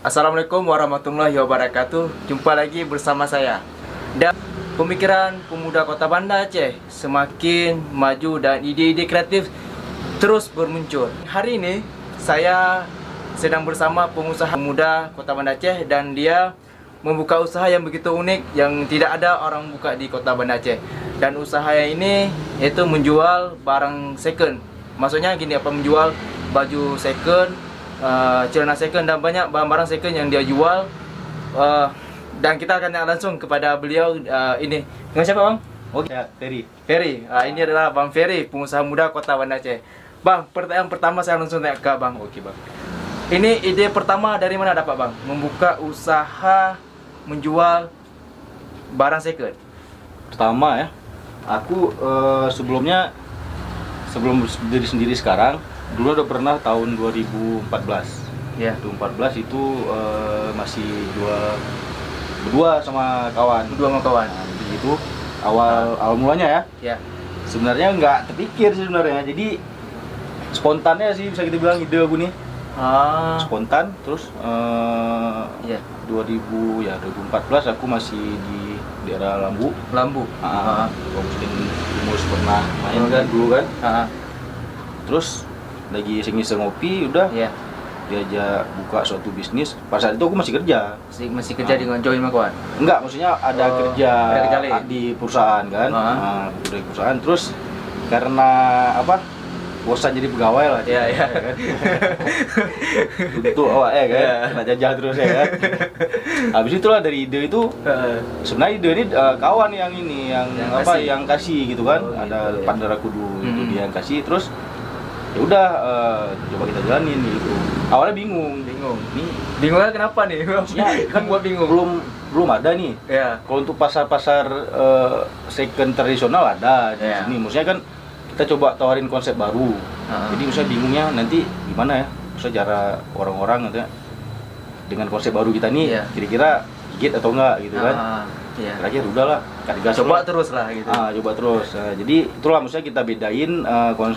Assalamualaikum warahmatullahi wabarakatuh. Jumpa lagi bersama saya. Dan pemikiran pemuda Kota Banda Aceh semakin maju dan ide-ide kreatif terus bermuncul. Hari ini saya sedang bersama pengusaha muda Kota Banda Aceh dan dia membuka usaha yang begitu unik yang tidak ada orang buka di Kota Banda Aceh. Dan usahanya ini yaitu menjual barang second. Maksudnya gini, menjual baju second, celana second dan banyak barang-barang second yang dia jual. Dan kita akan tanya langsung kepada beliau. Ini dengan siapa, Bang? Oke, ya, Ferry. Ferry. Ini adalah Bang Ferry, pengusaha muda Kota Banda Aceh. Bang, pertanyaan pertama saya langsung tanya ke Bang. Oke, Bang. Ini ide pertama dari mana dapat, Bang? Membuka usaha menjual barang second. Pertama ya, aku sebelum berdiri sendiri sekarang, dulu udah pernah tahun 2014. Ya. 2014 itu masih berdua sama kawan. Nah, jadi itu awal mulanya ya. Ya. Sebenarnya nggak terpikir sih sebenarnya. Jadi spontannya sih bisa kita bilang ide aku nih. Spontan terus Ya. 2014 aku masih di daerah Lambu. Muslim Timus pernah main kan dulu kan. Terus lagi iseng-iseng ngopi udah. Ya. Diajak buka suatu bisnis. Pada saat itu aku masih kerja. Masih kerja dengan join sama kawan. Enggak, maksudnya ada kerja di perusahaan kan. Di perusahaan terus karena apa? Bosan jadi pegawai lah. Iya. Kan? Untuk awak kan. Kena jajah terus ya kan. Habis itulah dari ide itu sebenarnya ide ini kawan yang kasih gitu kan. Ada partner aku dulu itu dia yang kasih terus ya udah coba kita jalanin gitu. Awalnya bingung. Bingungnya kenapa nih? Kan buat bingung. Belum ada nih. Ya. Kalau untuk pasar second tradisional ada di sini. Maksudnya kan kita coba tawarin konsep baru. Jadi misalnya bingungnya nanti gimana ya? Misalnya cara orang-orang nanti dengan konsep baru kita nih kira-kira gigit atau enggak gitu kan. Terakhir udahlah, coba terus lah gitu. Coba terus. Jadi itulah maksudnya kita bedain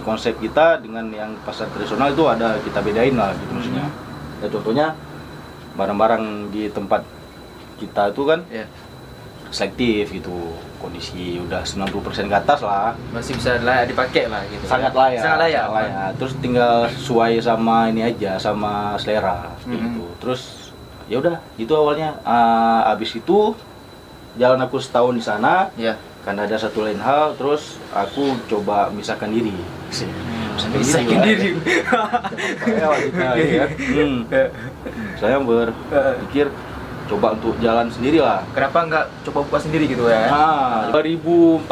konsep kita dengan yang pasar tradisional itu ada kita bedain lah gitu maksudnya. Ya, contohnya barang-barang di tempat kita itu kan selektif gitu. Kondisi udah 90% ke atas lah. Masih bisa layak dipakai lah gitu. Sangat layak. Layak. Terus tinggal sesuai sama ini aja, sama selera gitu. Terus ya udah, itu awalnya. Abis itu jalan aku setahun di sana. Karena ada satu lain hal, terus aku coba misahkan diri. Misahkan diri. Saya berpikir coba untuk jalan sendiri lah. Kenapa nggak coba buka sendiri gitu ya? 2014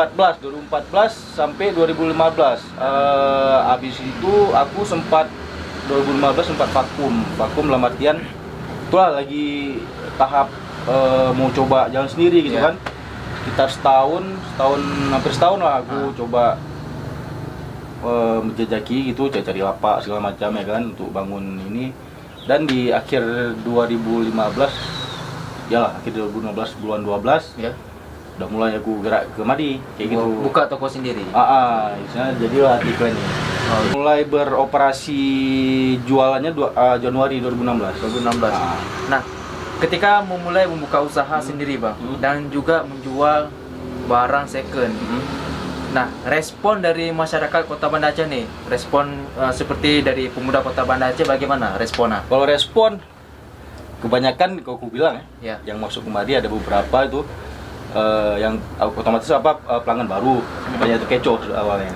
sampai 2015. Habis itu aku 2015 sempat vakum dalam artian itulah lagi tahap mau coba jalan sendiri gitu kan. Sekitar hampir setahun lah aku coba menjajaki gitu, cari lapak segala macam ya kan untuk bangun ini. Dan di akhir 2015 bulan 12 udah mulai aku gerak ke Madi kayak gitu. Buka toko sendiri. Misalnya jadilah iklan ini. Mulai beroperasi jualannya Januari 2016. Nah, ketika memulai membuka usaha sendiri, Bang, dan juga menjual barang second. Nah, respon dari masyarakat Kota Banda Aceh nih, respon seperti dari pemuda Kota Banda Aceh bagaimana responnya? Kalau respon kebanyakan kalau aku bilang yang masuk kemari ada beberapa itu yang otomatis pelanggan baru, banyak terkecoh awalnya.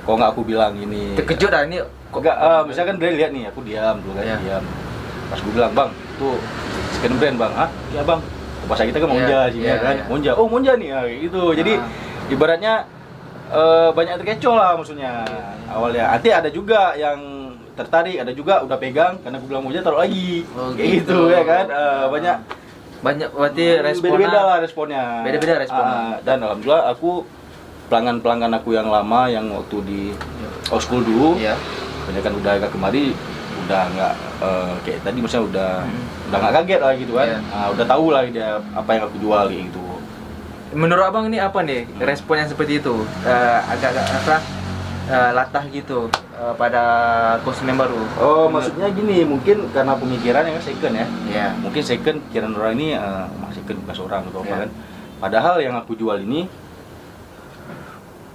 Kalau nggak aku bilang ini terkejut dah ini enggak, misalkan dia lihat nih aku diam dulu kan, diam. Pas aku bilang, "Bang, itu second brand, Bang." "Ya, Bang." Bahasa kita kan Monja sini kan. Monja. Oh, Monja nih kayak gitu. Jadi ibaratnya banyak terkecoh lah maksudnya awalnya. Nanti ada juga yang tertarik, ada juga udah pegang karena aku bilang Monja taruh lagi. Kayak gitu ya kan. Banyak berarti responnya beda-beda lah responnya. Beda-beda responnya. Dan alhamdulillah aku pelanggan aku yang lama yang waktu di old school dulu, banyak kan udah agak kemari udah nggak kayak tadi maksudnya udah nggak kaget lah gitu kan. Udah tahu lah dia apa yang aku jual gitu. Menurut abang ini apa nih respon yang seperti itu? Agak-agak apa? Latah gitu pada konsumen baru. Oh, maksudnya gini, mungkin karena pemikiran yang second ya. Iya. Mungkin second pikiran orang ini second bekas orang atau apa Iya. kan. Padahal yang aku jual ini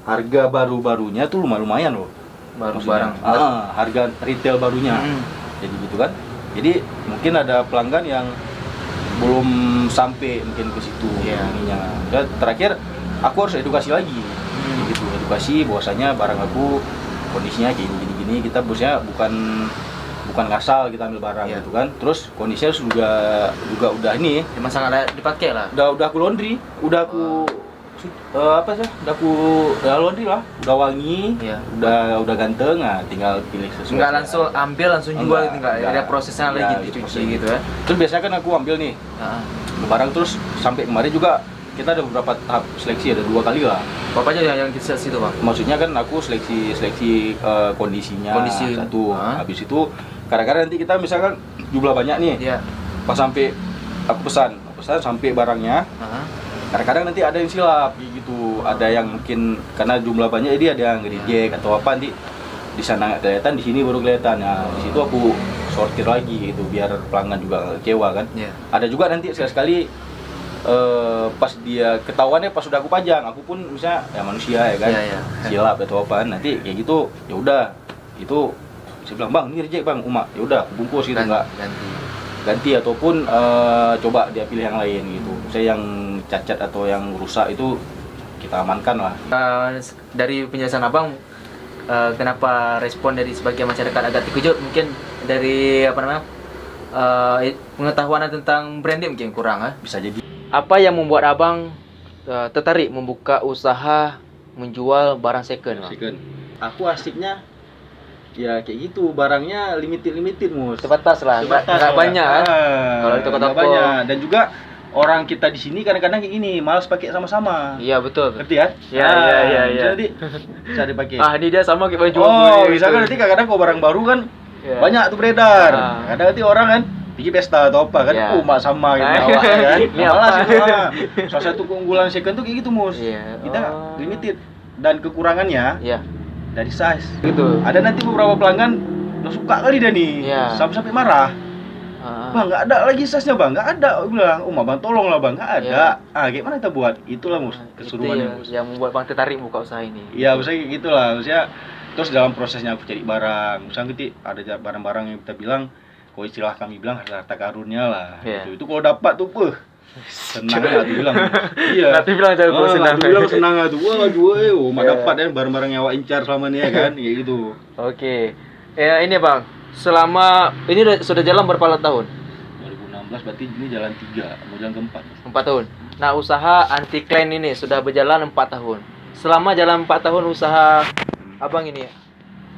harga baru-barunya tuh lumayan loh. Baru Maksudnya, barang. harga retail barunya. Jadi gitu kan. Jadi mungkin ada pelanggan yang belum sampai mungkin ke situ Iya. ininya. Dan terakhir aku harus edukasi lagi. Gitu, edukasi bahwasanya barang aku kondisinya gini, kita bosnya bukan ngasal kita ambil barang Iya. gitu kan. Terus kondisinya juga udah ini, Emang sangat layak dipakai lah. udah aku laundry, udah aku udah laundry lah, udah wangi, Iya. udah ganteng, nah tinggal pilih sesuai. Enggak langsung ambil langsung jual gitu, enggak ada prosesnya Ya, lagi gitu, dicuci prosesnya gitu ya. Terus biasanya kan aku ambil nih Heeh. barang, terus sampai kemarin juga kita ada beberapa tahap seleksi, ada 2 kali lah. Apa aja yang kita situ, Bang? Maksudnya kan aku seleksi kondisinya Kondisi. satu. Ah. Habis itu kadang-kadang nanti kita misalkan jumlah banyak nih, Iya. pas sampai aku pesan sampai barangnya, Heeh. kadang-kadang nanti ada yang silap gitu. Ada yang mungkin karena jumlah banyak jadi ada yang reject atau apa, nanti di sana nggak kelihatan, di sini baru kelihatan. Nah, di situ aku sortir lagi gitu biar pelanggan juga nggak kecewa kan. Iya. Ada juga nanti sekali-sekali pas dia ketahuannya pas sudah aku pajang, aku pun misalnya ya manusia ya kan, Iya, iya. silap atau apa, nanti kayak gitu ya udah, itu saya bilang bang ini reject bang, ya udah aku bungkus gitu, nggak ganti ataupun coba dia pilih yang lain gitu. Saya yang cacat atau yang rusak itu kita amankan lah. Dari penjelasan abang, kenapa respon dari sebagian masyarakat agak terkejut, mungkin dari apa namanya pengetahuan tentang branding mungkin kurang. Bisa jadi. Apa yang membuat abang tertarik membuka usaha menjual barang second, Bang? Second. Aku asiknya ya kayak gitu, barangnya limited mus. Terbatas lah, nggak banyak kan? Kalau di toko-toko. Nggak banyak. Dan juga orang kita di sini kadang-kadang kayak gini, malas pakai sama-sama. Iya betul. Ngerti ya? Iya. Jadi bisa dipakai. Ini dia sama kayak baju Oh, aku misalkan nanti kadang-kadang kalau barang baru kan Iya. banyak tuh beredar. Ah. Kadang nanti orang kan bikin pesta atau apa kan, Iya. mak sama gitu Ah. awalnya kan. Ini Malas apa? itu. Salah satu keunggulan second tuh kayak gitu, Mus. Iya. Kita Oh. limited dan kekurangannya Iya. dari size. Gitu. Ada nanti beberapa pelanggan nggak suka kali dia nih, Iya. sampai marah. Bang, nggak ada lagi size-nya bang, nggak ada. Aku bilang, bang tolong lah bang, nggak ada. Gimana kita buat? Itulah mus, keseruannya mus. Yang membuat bang tertarik buka usaha ini. Iya, misalnya kayak gitulah, maksudnya. Terus dalam prosesnya aku cari barang, misalnya nanti ada barang-barang yang kita bilang, kalau istilah kami bilang harta karunnya lah. Iya. Itu kalau dapat tuh, senang lah tuh bilang. Iya. Nanti bilang jago senang. Nanti bilang senang lah tuh. Waduh, Iya. dapat ya barang-barang yang awak incar selama ini ya kan, kayak gitu. Oke. Ini bang, selama ini sudah jalan berapa tahun? 2016 berarti ini jalan 3, mau jalan keempat. 4 tahun. Nah, usaha anti clan ini sudah berjalan 4 tahun. Selama jalan 4 tahun usaha abang ini,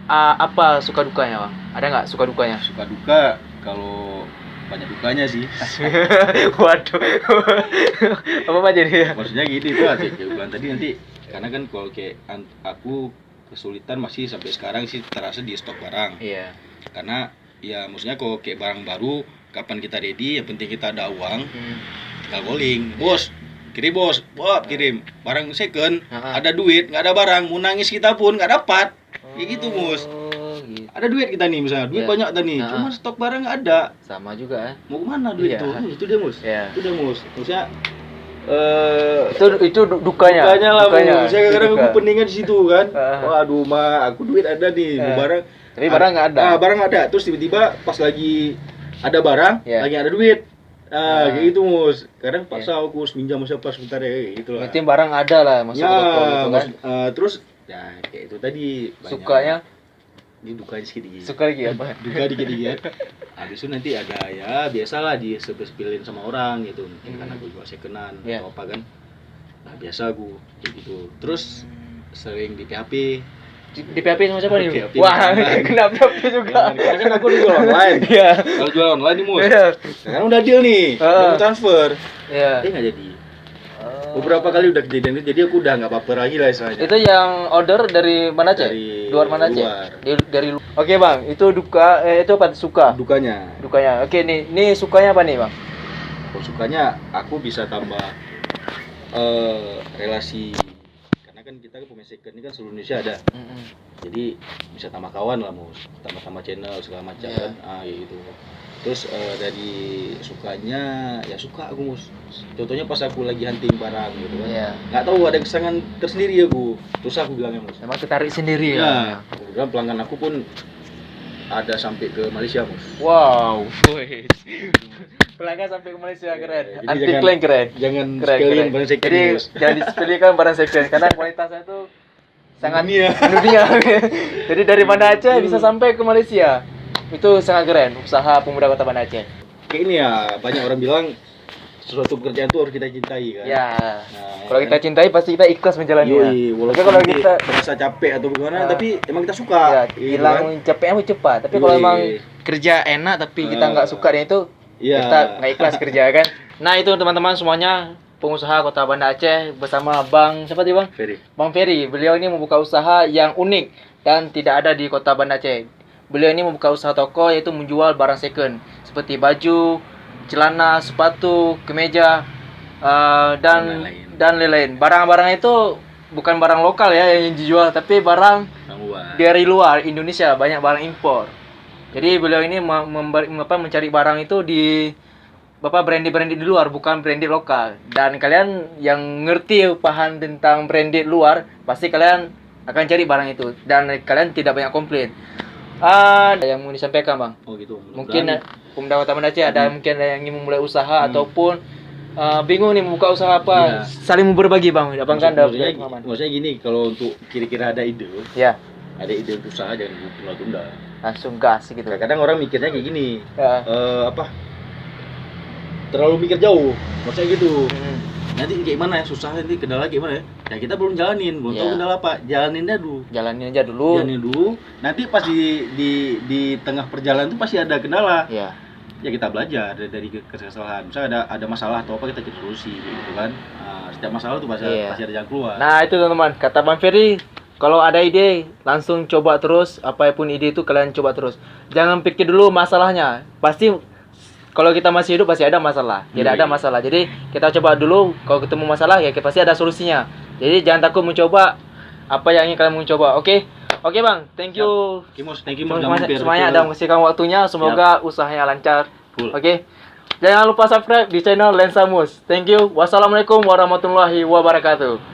apa suka dukanya bang? Ada nggak suka dukanya? Suka duka, kalau banyak dukanya sih. Waduh. Apa jadi? Maksudnya gitu itu aja kayak bilang tadi nanti, karena kan kalau kayak aku kesulitan masih sampai sekarang sih terasa di stok barang. Iya. Karena ya maksudnya kalau kayak barang baru kapan kita ready, yang penting kita ada uang, tinggal calling, bos kirim bos, kirim barang second, ada duit, nggak ada barang, mau nangis kita pun nggak dapat, kayak gitu mus. Gitu. Ada duit kita nih misalnya, duit Iya. banyak tadi, cuma stok barang nggak ada, Sama juga. mau kemana duit Iya. itu? Itu dia mus, Iya. itu dia mus, maksudnya Itu dukanya. dukanya lah mus, saya kadang Duka. aku peningan di situ kan, Ah. waduh aku duit ada nih, mau barang, Tapi barang nggak ada. barang nggak ada, terus tiba-tiba pas lagi ada barang, Iya. lagi ada duit. Kayak gitu mus. Kadang paksa aku harus minjam siapa sebentar ya, kayak gitu lah. Berarti barang ada lah masuk Ya, ke toko gitu kan. terus ya kayak itu tadi banyak. Sukanya Ini dukanya sedikit. suka lagi apa? Duka dikit-dikit. Habis itu nanti ada ya biasalah di sepilin sama orang gitu. Mungkin karena gue juga secondan Iya. atau apa kan. Nah, biasa gue kayak gitu. Terus sering di PHP. Di PHP sama siapa nih? PHP Wah, online. kena PHP juga. Karena kan aku jual online. Iya. Kalau jual online nih mus. Iya. Sekarang udah deal nih, udah mau transfer. Iya. Nggak jadi. Beberapa kali udah kejadian itu, jadi aku udah nggak baper lagi lah istilahnya. Itu yang order dari mana aja? Dari Luar mana aja? luar. Dari Oke, Bang. Itu duka itu apa? Suka. Dukanya. Dukanya. Oke, nih sukanya apa nih, Bang? Kalau sukanya aku bisa tambah relasi, karena kan kita pemain second ini kan seluruh Indonesia ada. Jadi bisa tambah kawan lah Mus, tambah channel segala macam kan, ya gitu. Terus dari sukanya ya suka aku Mus. Contohnya pas aku lagi hunting barang gitu kan, nggak tahu ada kesenangan tersendiri ya Bu. Terus aku bilangnya Mus, Emang ketarik sendiri ya. Kemudian pelanggan aku pun ada sampai ke Malaysia Mus. Wow, pelanggan sampai ke Malaysia, keren. Jadi Anti jangan- klaim keren. Jangan Keren, sekalian keren. barang second Jadi Mus. jangan disepelekan barang second karena kualitasnya itu sangat Dunia. dunia. Jadi dari Banda Aceh bisa sampai ke Malaysia. Itu sangat keren usaha pemuda Kota Banda Aceh. Kayak ini ya, banyak orang bilang sesuatu pekerjaan itu harus kita cintai kan. Ya. Nah, Kalau kita cintai pasti kita ikhlas menjalaninya. Yoi, walaupun Tapi kalau nanti kita terasa capek atau gimana, tapi emang kita suka. ya, gitu hilang capeknya pun cepat. Tapi kalau Yoi. emang kerja enak tapi kita nggak suka dengan itu, Iya. kita nggak ikhlas kerja kan. Nah itu teman-teman semuanya pengusaha Kota Banda Aceh bersama Bang siapa tadi Bang? Ferry. Bang Ferry. Beliau ini membuka usaha yang unik dan tidak ada di Kota Banda Aceh. Beliau ini membuka usaha toko yaitu menjual barang second seperti baju, celana, sepatu, kemeja dan lain-lain. Barang-barang itu bukan barang lokal ya yang dijual, tapi barang dari luar Indonesia, banyak barang impor. Jadi beliau ini mencari barang itu di branded di luar, bukan branded lokal. Dan kalian yang ngerti paham tentang branded luar, pasti kalian akan cari barang itu dan kalian tidak banyak komplain. Ada yang mau disampaikan Bang? Oh gitu. Mungkin pemuda Kota Banda Aceh ada mungkin ada yang ingin memulai usaha ataupun bingung nih membuka usaha apa, saling berbagi Bang. Abang kan ada pengalaman. Maksudnya gini, kalau untuk kira-kira ada ide, Ya, ada ide untuk usaha jangan ditunda-tunda. langsung gas gitu. Kadang orang mikirnya kayak gini, Ya. terlalu mikir jauh, maksudnya gitu. Hmm. Nanti kayak mana ya, susah nanti kendala kayak mana ya? Ya kita belum jalanin, belum tahu Iya. kendala apa. Jalaninnya dulu. Jalanin aja dulu. Jalanin dulu. Nanti pas di tengah perjalanan tuh pasti ada kendala. Ya. Ya kita belajar dari kesalahan. Misalnya ada masalah atau apa kita cari solusi gitu kan. Nah, setiap masalah tuh pasti Iya. ada jalan keluar. Nah itu teman-teman, kata Bang Ferry, kalau ada ide langsung coba terus, apapun ide itu kalian coba terus. Jangan pikir dulu masalahnya. Pasti kalau kita masih hidup pasti ada masalah. Tidak ada masalah. Jadi kita coba dulu, kalau ketemu masalah ya pasti ada solusinya. Jadi jangan takut mencoba apa yang ingin kalian mencoba. Oke? Oke Bang, thank you. Thank you Mas, udah mampir Semuanya ke- ada mengasihkan waktunya. Semoga usahanya lancar. Full. Oke. Jangan lupa subscribe di channel Lensa Mus. Thank you. Wassalamualaikum warahmatullahi wabarakatuh.